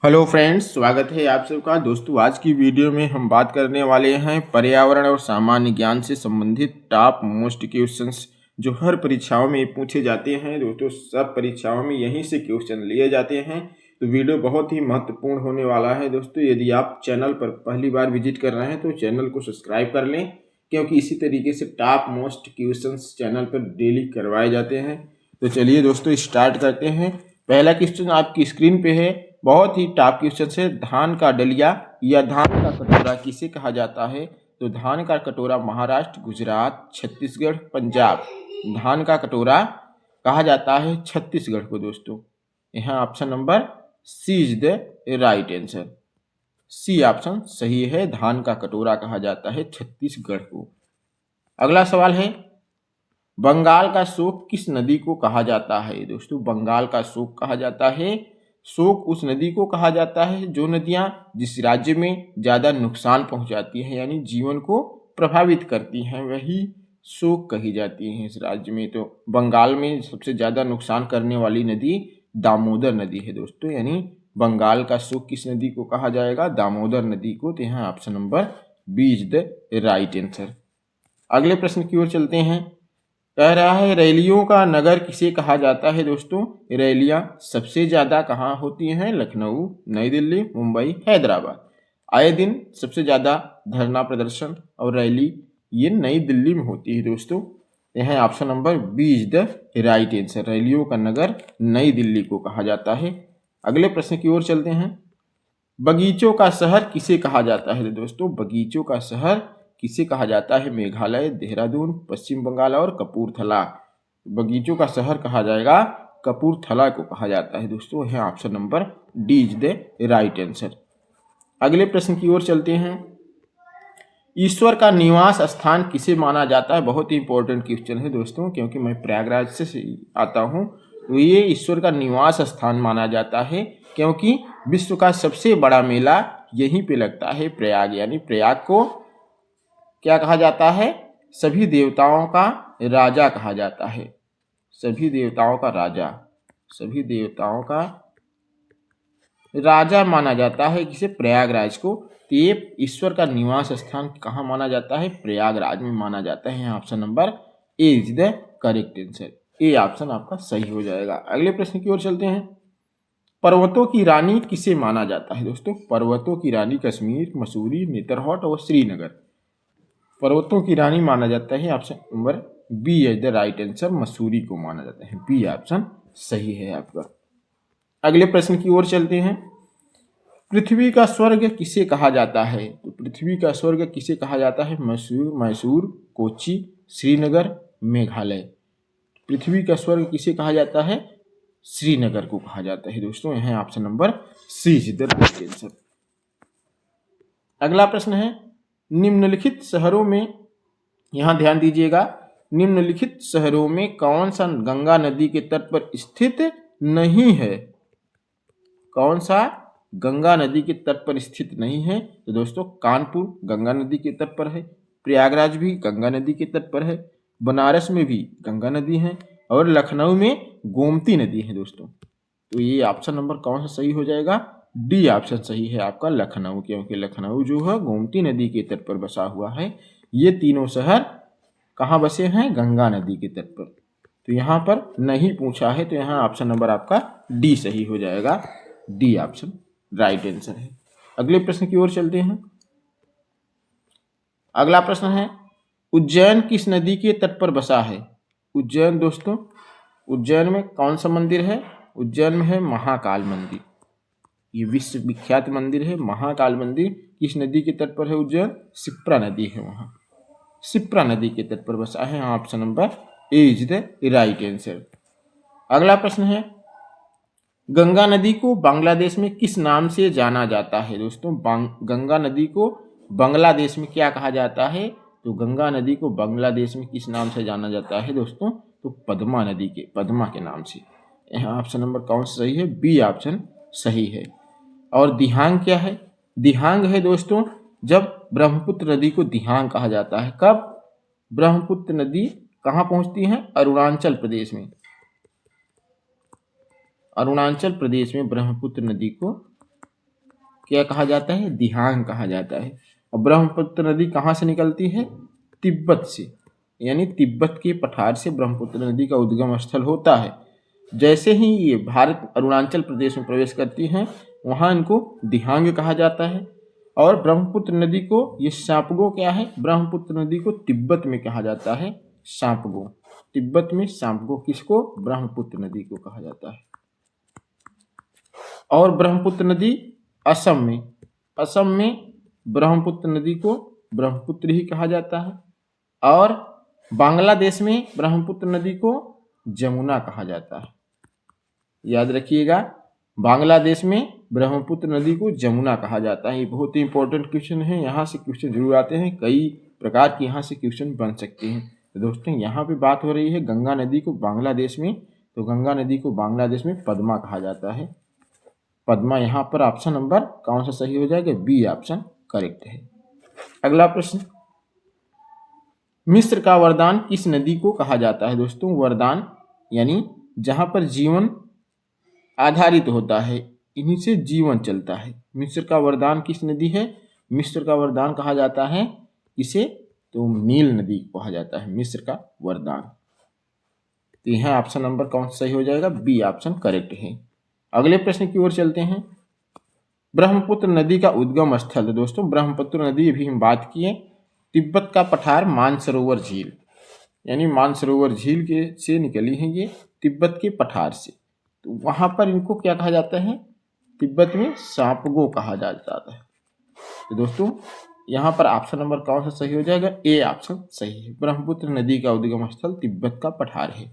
Hello friends, स्वागत है आप सबका। दोस्तों, आज की वीडियो में हम बात करने वाले हैं पर्यावरण और सामान्य ज्ञान से संबंधित टॉप मोस्ट क्वेश्चंस जो हर परीक्षाओं में पूछे जाते हैं। दोस्तों, सब परीक्षाओं में यहीं से क्वेश्चन लिए जाते हैं, तो वीडियो बहुत ही महत्वपूर्ण होने वाला है। दोस्तों, यदि आप चैनल पर पहली बार विजिट कर रहे हैं तो चैनल को सब्सक्राइब कर लें, क्योंकि इसी तरीके से टॉप मोस्ट क्वेश्चंस चैनल पर डेली करवाए जाते हैं। तो चलिए दोस्तों, स्टार्ट करते हैं। पहला क्वेश्चन आपकी स्क्रीन पे है, बहुत ही टॉप क्वेश्चन से। धान का डलिया या धान का कटोरा किसे कहा जाता है? तो धान का कटोरा महाराष्ट्र, गुजरात, छत्तीसगढ़, पंजाब। धान का कटोरा कहा जाता है छत्तीसगढ़ को। दोस्तों, यहाँ option number C is the right answer. C option सही है, धान का कटोरा कहा जाता है छत्तीसगढ़ को। अगला सवाल है, बंगाल का शोक किस नदी को कहा जाता है? दोस्तों, बंगाल का शोक कहा जाता है, शोक उस नदी को कहा जाता है जो नदियां जिस राज्य में ज़्यादा नुकसान पहुंचाती हैं, यानी जीवन को प्रभावित करती हैं, वही शोक कही जाती हैं इस राज्य में। तो बंगाल में सबसे ज़्यादा नुकसान करने वाली नदी दामोदर नदी है। दोस्तों, यानी बंगाल का शोक किस नदी को कहा जाएगा? दामोदर नदी को। तो यहाँ option number B is the right answer. अगले प्रश्न की ओर चलते हैं। कह रहा है, रैलियों का नगर किसे कहा जाता है? दोस्तों, रैलियां सबसे ज्यादा कहाँ होती हैं? लखनऊ, नई दिल्ली, मुंबई, हैदराबाद। आए दिन सबसे ज्यादा धरना प्रदर्शन और रैली ये नई दिल्ली में होती है। दोस्तों, यह option number B is the right answer. रैलियों का नगर नई दिल्ली को कहा जाता है। अगले प्रश्न की ओर चलते हैं। बगीचों का शहर किसे कहा जाता है? दोस्तों, बगीचों का शहर किसे कहा जाता है? मेघालय, देहरादून, पश्चिम बंगाल और कपूरथला। बगीचों का शहर कहा जाएगा कपूरथला को कहा जाता है। दोस्तों, यह option number D is the right answer. अगले प्रश्न की ओर चलते हैं। ईश्वर का निवास स्थान किसे माना जाता है? बहुत ही इंपॉर्टेंट क्वेश्चन है दोस्तों, क्योंकि मैं प्रयागराज से आता हूँ। तो ये ईश्वर का निवास स्थान माना जाता है, क्योंकि विश्व का सबसे बड़ा मेला यहीं पे लगता है, प्रयाग। यानी प्रयाग को क्या कहा जाता है? सभी देवताओं का राजा कहा जाता है। सभी देवताओं का राजा, सभी देवताओं का राजा माना जाता है किसे? प्रयागराज को। तो ये ईश्वर का निवास स्थान कहाँ माना जाता है? प्रयागराज में माना जाता है। Option number A is the correct answer. A option आपका सही हो जाएगा। अगले प्रश्न की ओर चलते हैं। पर्वतों की रानी किसे माना जाता है? दोस्तों, पर्वतों की रानी कश्मीर, मसूरी, नेतरहाट और श्रीनगर। पर्वतों की रानी माना जाता है option number B is the right answer. Mussoorie को माना जाता है। बी ऑप्शन सही है आपका। अगले प्रश्न की ओर चलते हैं। पृथ्वी का स्वर्ग किसे कहा जाता है? तो पृथ्वी का स्वर्ग किसे कहा जाता है? मैसूर, कोच्चि, श्रीनगर, मेघालय। पृथ्वी का स्वर्ग किसे कहा जाता है? श्रीनगर को कहा जाता है। दोस्तों, यह option number C is the right answer. अगला प्रश्न है, निम्नलिखित शहरों में, यहां ध्यान दीजिएगा, निम्नलिखित शहरों में कौन सा गंगा नदी के तट पर स्थित नहीं है? कौन सा गंगा नदी के तट पर स्थित नहीं है? तो दोस्तों, कानपुर गंगा नदी के तट पर है, प्रयागराज भी गंगा नदी के तट पर है, बनारस में भी गंगा नदी है, और लखनऊ में गोमती नदी है। दोस्तों, तो ये ऑप्शन नंबर कौन सा सही हो जाएगा? डी ऑप्शन सही है आपका, लखनऊ। क्योंकि लखनऊ जो है गोमती नदी के तट पर बसा हुआ है। ये तीनों शहर कहाँ बसे हैं? गंगा नदी के तट पर। तो यहाँ पर नहीं पूछा है, तो यहाँ ऑप्शन नंबर आपका डी सही हो जाएगा। डी ऑप्शन राइट आंसर है। अगले प्रश्न की ओर चलते हैं। अगला प्रश्न है, उज्जैन किस नदी के तट पर बसा है? उज्जैन, दोस्तों, उज्जैन में कौन सा मंदिर है? उज्जैन में है महाकाल मंदिर। ये विश्व विख्यात मंदिर है महाकाल मंदिर। किस नदी के तट पर है उज्जैन? शिप्रा नदी है, वहां शिप्रा नदी के तट पर बसा है। Option number A is the right answer. अगला प्रश्न है, गंगा नदी को बांग्लादेश में किस नाम से जाना जाता है? दोस्तों, गंगा नदी को बांग्लादेश में क्या कहा जाता है? तो गंगा नदी को बांग्लादेश में किस नाम से जाना जाता है दोस्तों? तो पद्मा नदी के, पद्मा के नाम से। यहाँ ऑप्शन नंबर कौन सा सही है? बी ऑप्शन सही है। और दिहांग क्या है? दिहांग है दोस्तों, जब ब्रह्मपुत्र नदी को दिहांग कहा जाता है। कब? ब्रह्मपुत्र नदी कहाँ पहुंचती है? अरुणाचल प्रदेश में। अरुणाचल प्रदेश में ब्रह्मपुत्र नदी को क्या कहा जाता है? दिहांग कहा जाता है। और ब्रह्मपुत्र नदी कहाँ से निकलती है? तिब्बत से, यानी तिब्बत के पठार से ब्रह्मपुत्र नदी का उद्गम स्थल होता है। जैसे ही ये भारत अरुणाचल प्रदेश में प्रवेश करती हैं वहाँ इनको दिहांग कहा जाता है। और ब्रह्मपुत्र नदी को ये सांपगो क्या है? ब्रह्मपुत्र नदी को तिब्बत में कहा जाता है सांपगो। तिब्बत में सांपगो किसको? ब्रह्मपुत्र नदी को कहा जाता है। और ब्रह्मपुत्र नदी असम में ब्रह्मपुत्र नदी को ब्रह्मपुत्र ही कहा जाता है। और बांग्लादेश में ब्रह्मपुत्र नदी को जमुना कहा जाता है। याद रखिएगा, बांग्लादेश में ब्रह्मपुत्र नदी को जमुना कहा जाता है। ये बहुत ही इंपॉर्टेंट क्वेश्चन है, यहाँ से क्वेश्चन जरूर आते हैं, कई प्रकार के यहाँ से क्वेश्चन बन सकते हैं। तो दोस्तों यहाँ पे बात हो रही है गंगा नदी को बांग्लादेश में, तो गंगा नदी को बांग्लादेश में पद्मा कहा जाता है। पद्मा, यहाँ पर ऑप्शन नंबर कौन सा सही हो जाएगा? बी ऑप्शन करेक्ट है। अगला प्रश्न, मिस्र का वरदान किस नदी को कहा जाता है? दोस्तों वरदान यानी जहाँ पर जीवन आधारित होता है, इन्हीं से जीवन चलता है। मिस्र का वरदान किस नदी है? मिस्र का वरदान कहा जाता है इसे, तो नील नदी को कहा जाता है मिस्र का वरदान। तो यहाँ ऑप्शन नंबर कौन सा सही हो जाएगा? बी ऑप्शन करेक्ट है। अगले प्रश्न की ओर चलते हैं। ब्रह्मपुत्र नदी का उद्गम स्थल, तो दोस्तों ब्रह्मपुत्र नदी अभी हम बात किए, तिब्बत का पठार मानसरोवर झील, यानी मानसरोवर झील के से निकली है ये तिब्बत के पठार से। तो वहाँ पर इनको क्या कहा जाता है? तिब्बत में सांपगो कहा जाता है। तो दोस्तों यहाँ पर ऑप्शन नंबर कौन सा सही हो जाएगा? ए ऑप्शन सही है। ब्रह्मपुत्र नदी का उद्गम स्थल तिब्बत का पठार है।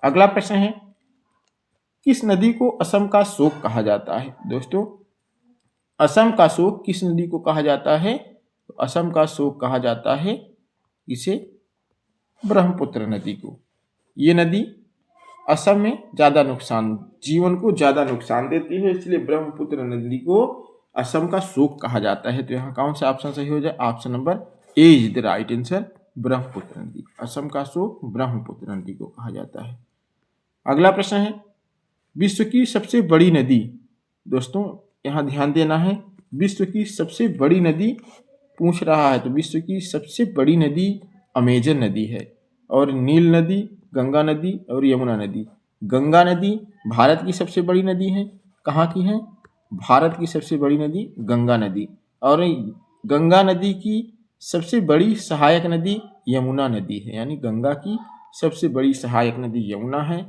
अगला प्रश्न है, किस नदी को असम का शोक कहा जाता है? दोस्तों असम का शोक किस नदी को कहा जाता है? तो असम का शोक कहा जाता है इसे ब्रह्मपुत्र नदी को। ये नदी असम में ज़्यादा नुकसान, जीवन को ज़्यादा नुकसान देती है, इसलिए ब्रह्मपुत्र नदी को असम का शोक कहा जाता है। तो यहाँ कौन सा ऑप्शन सही हो जाए? Option number A is the right answer, Brahmaputra नदी। असम का शोक ब्रह्मपुत्र नदी को कहा जाता है। अगला प्रश्न है, विश्व की सबसे बड़ी नदी। दोस्तों यहाँ ध्यान देना है, विश्व की सबसे बड़ी नदी पूछ रहा है, तो विश्व की सबसे बड़ी नदी अमेजन नदी है। और नील नदी, गंगा नदी और यमुना नदी। गंगा नदी भारत की सबसे बड़ी नदी है। कहाँ की है? भारत की सबसे बड़ी नदी गंगा नदी। और गंगा नदी की सबसे बड़ी सहायक नदी यमुना नदी है, यानी गंगा की सबसे बड़ी सहायक नदी यमुना है।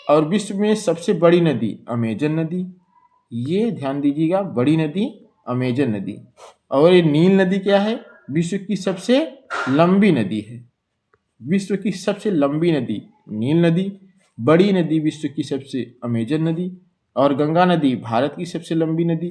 और विश्व में सबसे बड़ी नदी अमेजन नदी, ये ध्यान दीजिएगा, बड़ी नदी अमेजन नदी। और ये नील नदी क्या है? विश्व की सबसे लंबी नदी है। विश्व की सबसे लंबी नदी नील नदी, बड़ी नदी विश्व की सबसे अमेजन नदी, और गंगा नदी भारत की सबसे लंबी नदी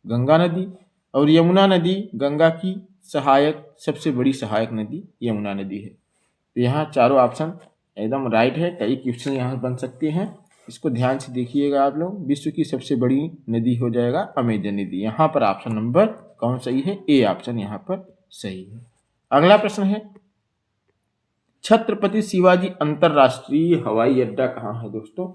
गंगा नदी, और यमुना नदी गंगा की सहायक सबसे बड़ी सहायक नदी यमुना नदी है। तो यहाँ चारों ऑप्शन एकदम राइट है। कई क्वेश्चन यहाँ बन सकते हैं, इसको ध्यान से देखिएगा आप लोग। विश्व की सबसे बड़ी नदी हो जाएगा अमेजन नदी। यहाँ पर ऑप्शन नंबर कौन सही है? ए ऑप्शन यहाँ पर सही है। अगला प्रश्न है, छत्रपति शिवाजी अंतरराष्ट्रीय हवाई अड्डा कहाँ है? दोस्तों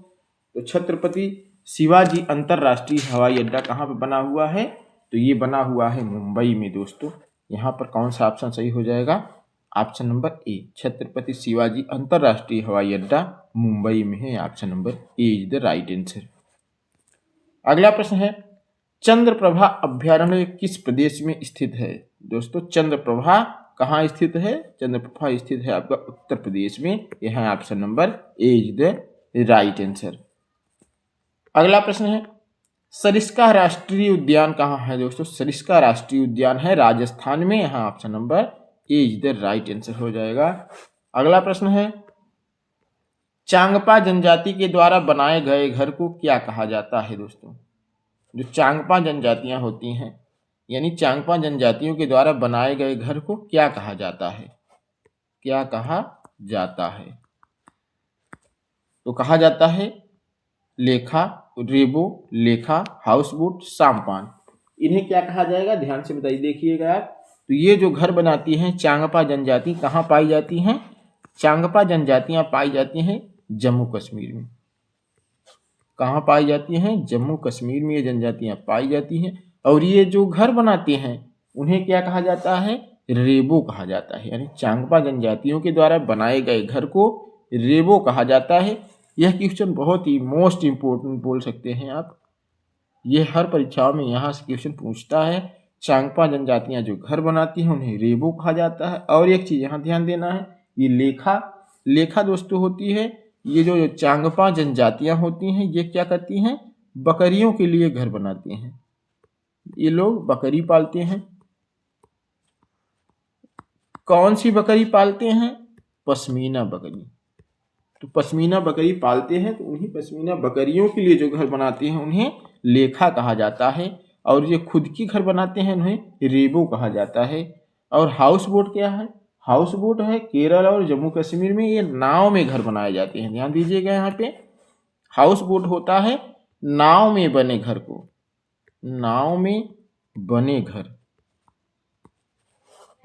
तो छत्रपति शिवाजी अंतरराष्ट्रीय हवाई अड्डा कहाँ पर बना हुआ है? तो ये बना हुआ है मुंबई में। दोस्तों यहाँ पर कौन सा ऑप्शन सही हो जाएगा? Option number A, Chhatrapati Shivaji अंतरराष्ट्रीय हवाई अड्डा मुंबई में है। Option number A is the right answer. अगला प्रश्न है, चंद्रप्रभा अभ्यारण्य किस प्रदेश में स्थित है? दोस्तों चंद्रप्रभा कहाँ स्थित है? चंद्रप्रभा स्थित है आपका उत्तर प्रदेश में। यह है option number A is the right answer. अगला प्रश्न है, सरिस्का राष्ट्रीय उद्यान कहाँ है? दोस्तों सरिस्का राष्ट्रीय उद्यान है राजस्थान में। यहाँ option number A is the right answer हो जाएगा। अगला प्रश्न है, चांगपा जनजाति के द्वारा बनाए गए घर को क्या कहा जाता है? दोस्तों जो चांगपा जनजातियां होती हैं, यानी चांगपा जनजातियों के द्वारा बनाए गए घर को क्या कहा जाता है? क्या कहा जाता है? तो कहा जाता है लेखा, रेबो, लेखा, हाउसबोट, साम्पान। इन्हें क्या कहा जाएगा? ध्यान से बताइए, देखिएगा आप। तो ये जो घर बनाती हैं चांगपा जनजाति कहाँ पाई जाती हैं? चांगपा जनजातियां पाई जाती हैं जम्मू कश्मीर में। कहाँ पाई जाती हैं? जम्मू कश्मीर में ये जनजातियाँ पाई जाती हैं। और ये जो घर बनाते हैं उन्हें क्या कहा जाता है? रेबो कहा जाता है। यानी चांगपा जनजातियों के द्वारा बनाए गए घर को रेबो कहा जाता है। यह क्वेश्चन बहुत ही मोस्ट इम्पोर्टेंट बोल सकते हैं आप। ये हर परीक्षाओं में यहाँ से क्वेश्चन पूछता है। चांगपा जनजातियाँ जो घर बनाती हैं उन्हें रेबो कहा जाता है। और एक चीज़ यहाँ ध्यान देना है, ये लेखा दोस्तों होती है। ये जो चांगपा जनजातियाँ होती हैं ये क्या करती हैं? बकरियों के लिए घर बनाती हैं। ये लोग बकरी पालते हैं। कौन सी बकरी पालते हैं? पश्मीना बकरी। तो पश्मीना बकरी पालते हैं, तो उन्हीं पश्मीना बकरियों के लिए जो घर बनाते हैं उन्हें लेखा कहा जाता है। और जो खुद की घर बनाते हैं उन्हें रेबो कहा जाता है। और हाउस बोट क्या है? हाउस बोट है केरल और जम्मू कश्मीर में, ये नाव में घर बनाए जाते हैं। ध्यान दीजिएगा, यहाँ पे हाउस बोट होता है नाव में बने घर को, नाव में बने घर,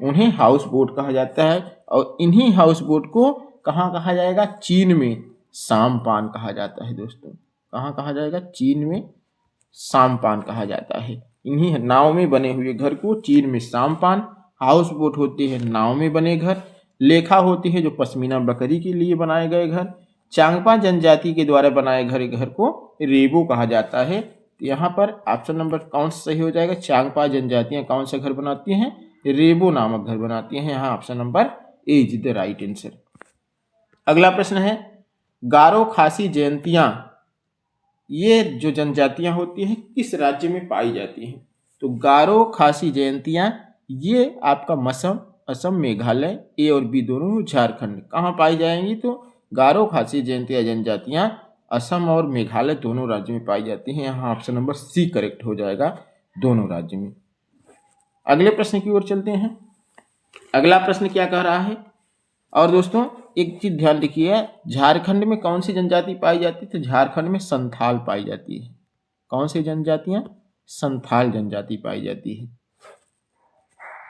उन्हें हाउस बोट कहा जाता है। और इन्हीं हाउस बोट को कहाँ कहा जाएगा? चीन में सामपान कहा जाता है दोस्तों। कहाँ कहा जाएगा? चीन में सामपान कहा जाता है। इन्हीं नाव में बने हुए घर को चीन में सामपान, हाउस बोट होती है नाव में बने घर, लेखा होती है जो पश्मीना बकरी के लिए बनाए गए घर, चांगपा जनजाति के द्वारा बनाए घर को रेबो कहा जाता है। तो यहाँ पर ऑप्शन नंबर कौन सा सही हो जाएगा? चांगपा जनजातियाँ कौन सा घर बनाती हैं? रेबो नामक घर बनाती हैं। यहाँ option number A is the right answer. अगला प्रश्न है, गारो खासी जयंतियाँ, ये जो जनजातियाँ होती हैं किस राज्य में पाई जाती हैं? तो गारो खासी जयंतियाँ ये आपका असम, मेघालय, ए और बी दोनों झारखंड। कहाँ पाई जाएंगी? तो गारो खासी जयंतियाँ जनजातियाँ असम और मेघालय दोनों राज्य में पाई जाती हैं। यहाँ ऑप्शन नंबर सी करेक्ट हो जाएगा, दोनों राज्य में। अगले प्रश्न की ओर चलते हैं। अगला प्रश्न क्या कह रहा है? और दोस्तों एक चीज ध्यान रखिए, झारखंड में कौन सी जनजाति पाई जाती है? तो झारखंड में संथाल पाई जाती है। कौन सी जनजातियां? संथाल जनजाति पाई जाती है।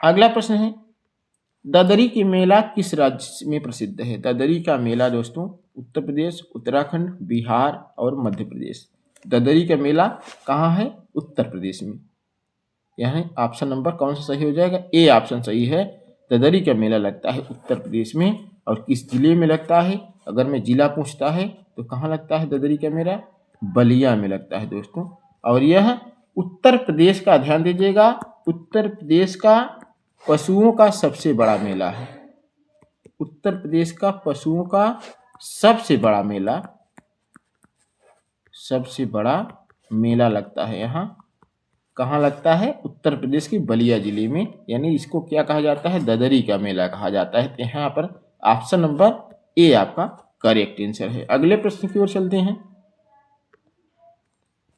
अगला प्रश्न है, ददरी की मेला किस राज्य में प्रसिद्ध है? ददरी का मेला दोस्तों उत्तर प्रदेश, उत्तराखंड, बिहार और मध्य प्रदेश। ददरी का मेला कहाँ है? उत्तर प्रदेश में। यहाँ ऑप्शन नंबर कौन सा सही हो जाएगा? ए ऑप्शन सही है। ददरी का मेला लगता है उत्तर प्रदेश में। और किस जिले में लगता है? अगर मैं जिला पूछता है तो कहाँ लगता है ददरी का मेला? बलिया में लगता है दोस्तों। और यह उत्तर प्रदेश का, ध्यान दीजिएगा, उत्तर प्रदेश का पशुओं का सबसे बड़ा मेला है। उत्तर प्रदेश का पशुओं का सबसे बड़ा मेला, सबसे बड़ा मेला लगता है यहाँ। कहाँ लगता है? उत्तर प्रदेश के बलिया जिले में। यानी इसको क्या कहा जाता है? ददरी का मेला कहा जाता है। तो यहाँ पर ऑप्शन नंबर ए आपका करेक्ट आंसर है। अगले प्रश्न की ओर चलते हैं।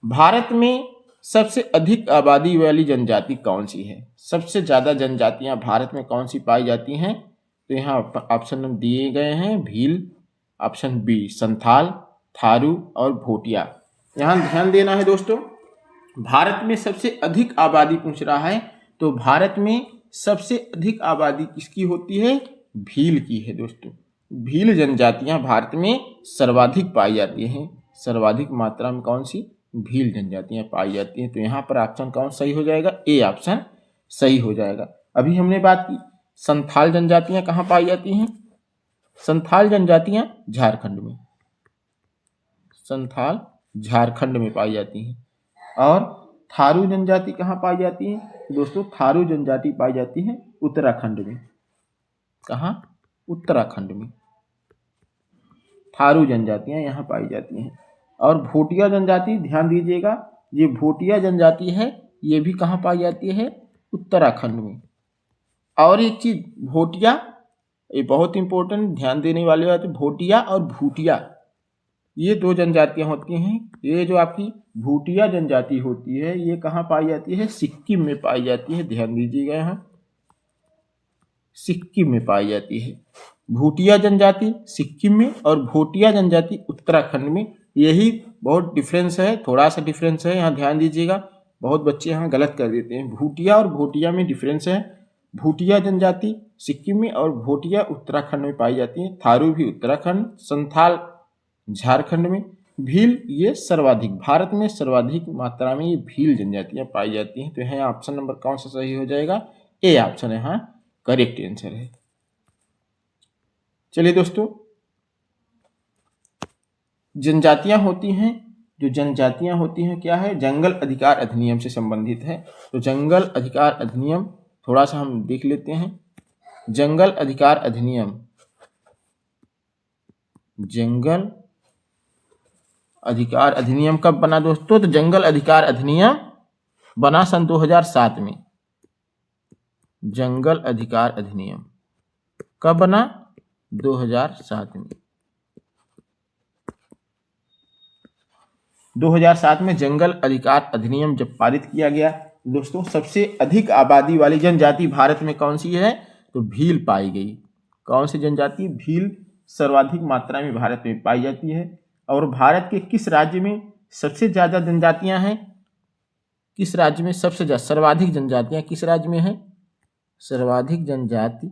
भारत में सबसे अधिक आबादी वाली जनजाति कौन सी है? सबसे ज्यादा जनजातियां भारत में कौन सी पाई जाती हैं? तो यहाँ ऑप्शन नंबर दिए गए हैं, भील, ऑप्शन बी संथाल, थारू और भोटिया। यहाँ ध्यान देना है दोस्तों, भारत में सबसे अधिक आबादी पूछ रहा है, तो भारत में सबसे अधिक आबादी किसकी होती है? भील की है दोस्तों। भील जनजातियां भारत में सर्वाधिक पाई जाती हैं। सर्वाधिक मात्रा में कौन सी? भील जनजातियां पाई जाती हैं। तो यहाँ पर ऑप्शन कौन सही हो जाएगा? ए ऑप्शन सही हो जाएगा। अभी हमने बात की संथाल जनजातियां कहाँ पाई जाती हैं? संथाल जनजातियां झारखंड में, संथाल झारखंड में पाई जाती हैं। और थारू जनजाति कहाँ पाई जाती है? दोस्तों थारू जनजाति पाई जाती है उत्तराखंड में। कहाँ? उत्तराखंड में थारू जनजातियां यहाँ पाई जाती हैं। और भोटिया जनजाति, ध्यान दीजिएगा, ये भोटिया जनजाति है, ये भी कहाँ पाई जाती है? उत्तराखंड में। और एक चीज, भोटिया, ये बहुत इंपॉर्टेंट, ध्यान देने वाली बात है, भोटिया और भूटिया ये दो जनजातियां होती हैं। ये जो आपकी भूटिया जनजाति होती है ये कहाँ पाई जाती है? सिक्किम में पाई जाती है। ध्यान दीजिएगा, यहाँ सिक्किम में पाई जाती है भूटिया जनजाति, सिक्किम में, और भोटिया जनजाति उत्तराखंड में। यही बहुत डिफरेंस है, थोड़ा सा डिफरेंस है, यहाँ ध्यान दीजिएगा। बहुत बच्चे यहाँ गलत कर देते हैं। भूटिया और भोटिया में डिफरेंस है। भूटिया जनजाति सिक्किम में और भोटिया उत्तराखंड में पाई जाती है। थारू भी उत्तराखंड, संथाल झारखंड में। भील ये सर्वाधिक, भारत में सर्वाधिक मात्रा में ये भील जनजातियां पाई जाती हैं। तो यहाँ ऑप्शन नंबर कौन सा सही हो जाएगा? ए ऑप्शन यहाँ करेक्ट आंसर है। चलिए दोस्तों, जनजातियां होती हैं, जो जनजातियां होती हैं क्या है? जंगल अधिकार अधिनियम से संबंधित है। तो जंगल अधिकार अधिनियम थोड़ा सा हम देख लेते हैं। जंगल अधिकार अधिनियम, जंगल अधिकार अधिनियम कब बना दोस्तों? तो जंगल अधिकार अधिनियम बना सन 2007 में। जंगल अधिकार अधिनियम कब बना? 2007 में। 2007 में जंगल अधिकार अधिनियम जब पारित किया गया दोस्तों, सबसे अधिक आबादी वाली जनजाति भारत में कौन सी है? तो भील पाई गई। कौन सी जनजाति? भील सर्वाधिक मात्रा में भारत में पाई जाती है। और भारत के किस राज्य में सबसे ज्यादा जनजातियां हैं? किस राज्य में सबसे ज्यादा सर्वाधिक जनजातियां किस राज्य में है? सर्वाधिक जनजाति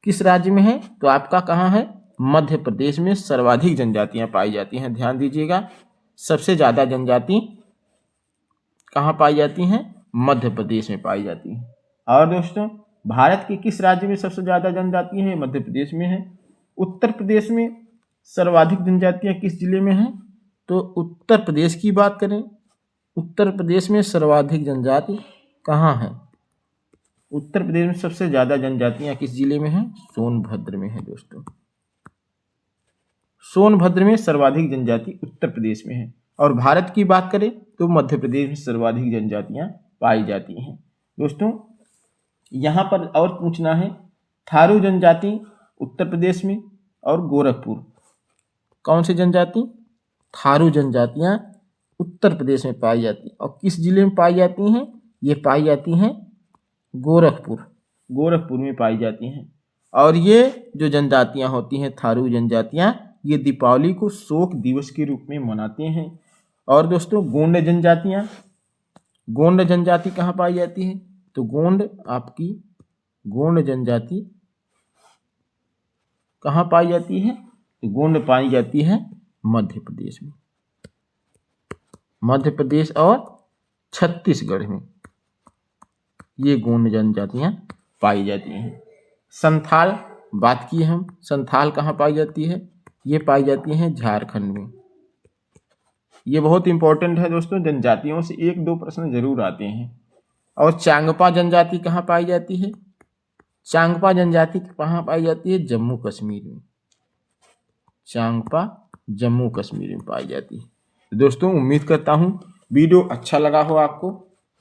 किस राज्य में है? तो आपका कहाँ है? मध्य प्रदेश में सर्वाधिक जनजातियां पाई जाती हैं। ध्यान दीजिएगा, सबसे ज्यादा जनजाति कहाँ पाई जाती हैं? मध्य प्रदेश में पाई जाती हैं। और दोस्तों, भारत के किस राज्य में सबसे ज्यादा जनजाति है? मध्य प्रदेश में है। उत्तर प्रदेश में सर्वाधिक जनजातियां किस जिले में हैं? तो उत्तर प्रदेश की बात करें, उत्तर प्रदेश में सर्वाधिक जनजाति कहाँ है? उत्तर प्रदेश में सबसे ज्यादा जनजातियां किस जिले में हैं? सोनभद्र में है दोस्तों। सोनभद्र में सर्वाधिक जनजाति उत्तर प्रदेश में है। और भारत की बात करें तो मध्य प्रदेश में सर्वाधिक जनजातियां पाई जाती हैं। दोस्तों, यहाँ पर और पूछना है, थारू जनजाति उत्तर प्रदेश में और गोरखपुर, कौन सी जनजाति? थारू जनजातियां उत्तर प्रदेश में पाई जाती हैं। और किस जिले में पाई जाती हैं? ये पाई जाती हैं गोरखपुर में पाई जाती हैं। और ये जो जनजातियां होती हैं थारू जनजातियां, ये दीपावली को शोक दिवस के रूप में मनाते हैं। और दोस्तों, गोंड जनजाति कहाँ पाई जाती है? तो गोंड जनजाति कहाँ पाई जाती है? तो गोंड पाई जाती है मध्य प्रदेश में। मध्य प्रदेश और छत्तीसगढ़ में ये गोंड जनजातियां पाई जाती हैं। संथाल बात की हम, संथाल कहाँ पाई जाती है? ये पाई जाती हैं झारखंड में। ये बहुत इंपॉर्टेंट है दोस्तों, जनजातियों से 1-2 प्रश्न जरूर आते हैं। और चांगपा जनजाति कहाँ पाई जाती है? चांगपा जनजाति कहाँ पाई जाती है? जम्मू कश्मीर में। चांगपा जम्मू कश्मीर में पाई जाती है। तो दोस्तों, उम्मीद करता हूँ वीडियो अच्छा लगा हो आपको।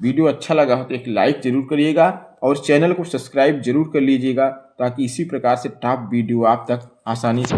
वीडियो अच्छा लगा हो तो एक लाइक जरूर करिएगा और चैनल को सब्सक्राइब जरूर कर लीजिएगा, ताकि इसी प्रकार से टॉप वीडियो आप तक आसानी से